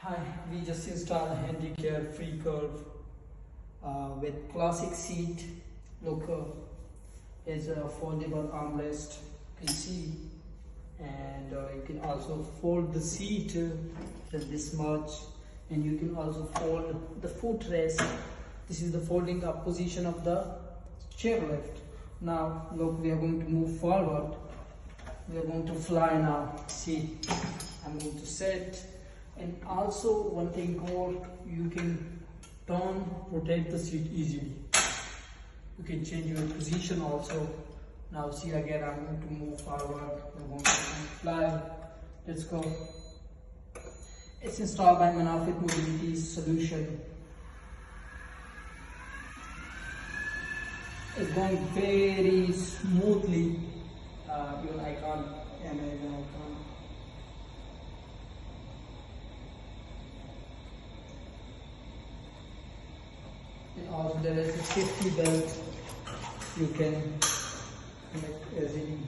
Hi, we just installed a handicare free curve with classic seat. Look, is a foldable armrest. You can see, and you can also fold the seat just this much, and you can also fold the footrest. This is the folding up position of the chairlift. Now, look, we are going to move forward. We are going to fly now. See, I'm going to set. And also one thing called, you can rotate the seat easily. You can change your position also. Now see, again I'm going to move forward. I'm going to fly. Let's go. It's installed by Manafeth Mobility Solutions. It's going very smoothly. Even I can't imagine. I can't. And also there is a safety belt you can connect easily.